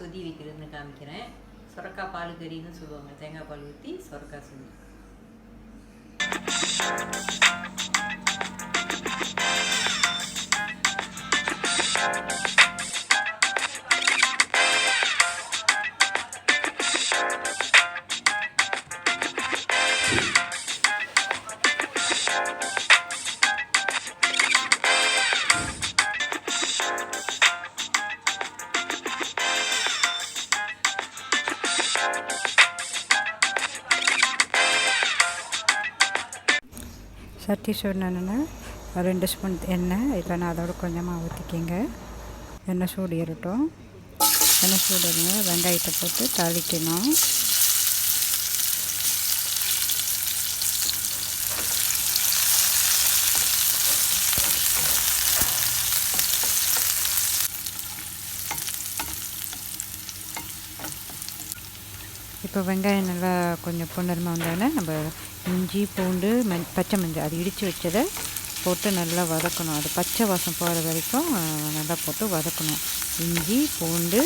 சொதி வைக்கிறதுன்னு காமிக்கிறேன். சொரக்காய் பால் கறின்னு சொல்லுவாங்க. தேங்காய் பால் ஊற்றி சொரக்காய் சொதி. சட்டி சூடுனா 2 ஸ்பூன் எண்ணெய் இப்போ நான் அதோட கொஞ்சமாக ஊற்றிக்கிங்க. எண்ணெய் சூடு ஏறட்டும். எண்ணெய் சூடுங்க வெங்காயத்தை போட்டு தாளிக்கணும். இப்போ வெங்காயம் நல்லா கொஞ்சம் பொன்னரமாக வந்தோடனே நம்ம இஞ்சி பூண்டு பச்சை மஞ்சள் அது இடித்து வச்சதை போட்டு நல்லா வதக்கணும். அது பச்சை வாசம் போகிற வரைக்கும் நல்லா போட்டு வதக்கணும். இஞ்சி பூண்டு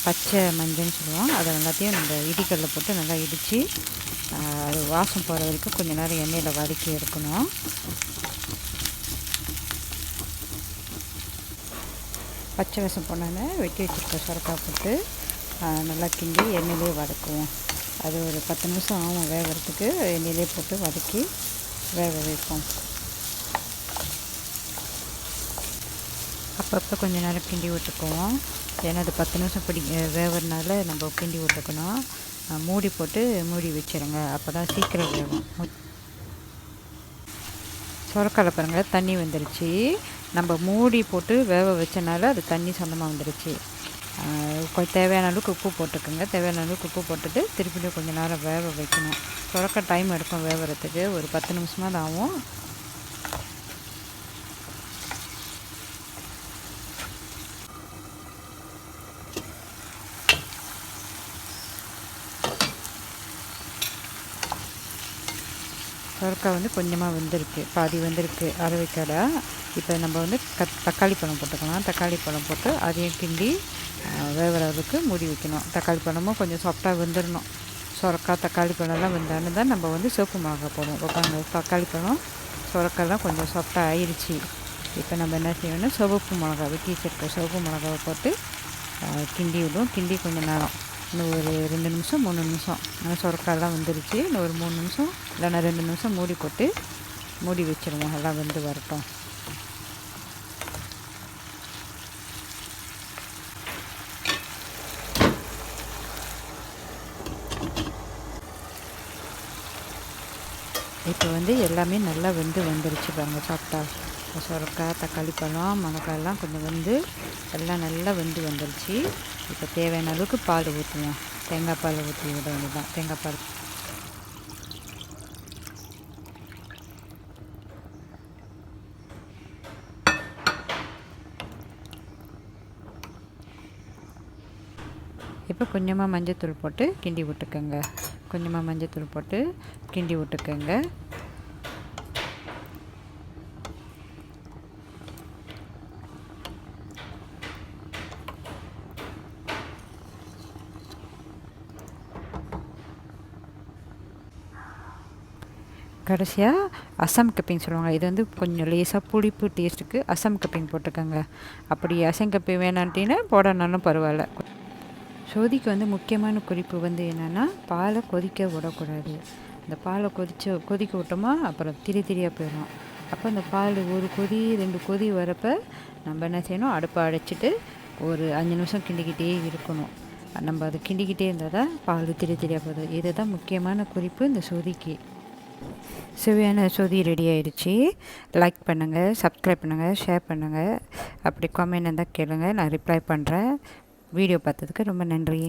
பச்சை மஞ்சள்னு சொல்லுவோம். அதை எல்லாத்தையும் நம்ம இடிக்கல்ல போட்டு நல்லா இடித்து அது வாசம் போகிற வரைக்கும் கொஞ்சம் நேரம் எண்ணெயில் வதக்கி எடுக்கணும். பச்சை வாசம் போனோன்னே வெட்டி வச்சுருக்க சொரக்காய் போட்டு நல்லா கிண்டி எண்ணெயிலே வதக்குவோம். அது ஒரு 10 நிமிஷம் ஆகும் வேகிறதுக்கு. எண்ணெயிலே போட்டு வதக்கி வேக வைப்போம். அப்பப்போ கொஞ்சம் நேரம் கிண்டி விட்டுக்குவோம். ஏன்னா அது 10 நிமிஷம் வேகிறதுனால நம்ம கிண்டி விட்டுக்கணும். மூடி போட்டு மூடி வச்சுருங்க. அப்போ தான் சீக்கிரம் வேகும். சொரக்காயில் பாருங்கள் தண்ணி வந்துருச்சு. நம்ம மூடி போட்டு வேக வச்சனால அது தண்ணி சொந்தமாக வந்துருச்சு. தேவையான அளவுக்கு உப்பு போட்டுக்கோங்க. தேவையான அளவுக்கு உப்பு போட்டுட்டு திருப்பியும் கொஞ்சம் நேரம் வேக வைக்கணும். சொரக்காய் டைம் எடுக்கும் வேகிறதுக்கு. ஒரு 10 நிமிஷமாக தான் ஆகும். சொரக்காய் கொஞ்சமாக வெந்திருக்கு, பாதி வெந்திருக்கு அரைவைக்காடை. இப்போ நம்ம தக்காளி பழம் போட்டுக்கலாம். தக்காளி பழம் போட்டு அதையும் கிண்டி வேகிற அளவுக்கு மூடி வைக்கணும். தக்காளி பழமும் கொஞ்சம் சாஃப்டாக வெந்துடணும். சொரக்காய் தக்காளி பழம்லாம் வெந்தானு தான் நம்ம சோப்பு மிளகாய் போடுவோம். உட்காந்து தக்காளி பழம் சொரக்காய்லாம் கொஞ்சம் சாஃப்டாக ஆயிடுச்சு. இப்போ நம்ம என்ன செய்யணும்னா சிவப்பு மிளகா வெட்டி வச்சிருக்க சிவப்பு மிளகாவை போட்டு கிண்டி விடுவோம். கிண்டி கொஞ்சம் நேரம் இன்னும் ஒரு 2 நிமிஷம் 3 நிமிஷம் சொரக்காயெல்லாம் வந்துருச்சு. இன்னும் ஒரு 3 நிமிஷம் இல்லைன்னா 2 நிமிஷம் மூடி போட்டு மூடி வச்சுருவோம். எல்லாம் வெந்து வரட்டும். இப்போ எல்லாமே நல்லா வந்துருச்சு பாருங்க. சாப்பிட்டா சொரக்காய் தக்காளி பழம் மிளகாயெல்லாம் கொஞ்சம் எல்லாம் நல்லா வந்துருச்சு. இப்போ தேவையான அளவுக்கு பால் ஊற்றுவோம். தேங்காய் பால் ஊற்றி விட வேண்டியதான். தேங்காய் பால் இப்போ கொஞ்சமாக மஞ்சத்தூள் போட்டு கிண்டி விட்டுக்கோங்க. கொஞ்சமாக மஞ்சத்தூள் போட்டு கிண்டி விட்டுக்கோங்க. கடைசியாக அசம் கப்பிங் சொல்லுவாங்க. இது கொஞ்சம் லேசாக புளிப்பு டேஸ்ட்டுக்கு அசம் கப்பிங் போட்டுக்கோங்க. அப்படி அசம் கப்பி வேணான்ட்டின்னா போடனாலும் பரவாயில்ல. சோதிக்கு முக்கியமான குறிப்பு என்னென்னா பாலை கொதிக்க விடக்கூடாது. அந்த பாலை கொதிக்க விட்டோமா அப்புறம் திரியாக போயிடும். அப்போ அந்த பால் ஒரு கொதி 2 கொதி வரப்போ நம்ம என்ன செய்யணும், அடுப்பை அடைச்சிட்டு ஒரு 5 நிமிஷம் கிண்டிக்கிட்டே இருக்கணும். நம்ம அதை கிண்டிக்கிட்டே இருந்தால் தான் பால் திரியாக போகுது. இதுதான் முக்கியமான குறிப்பு இந்த சோதிக்கு. சுவையான சோதி ரெடி ஆயிடுச்சு. லைக் பண்ணுங்கள், சப்ஸ்கிரைப் பண்ணுங்கள், ஷேர் பண்ணுங்கள். அப்படி கமெண்ட் இருந்தால் கேளுங்க, நான் ரிப்ளை பண்ணுறேன். வீடியோ பார்த்ததுக்கு ரொம்ப நன்றி.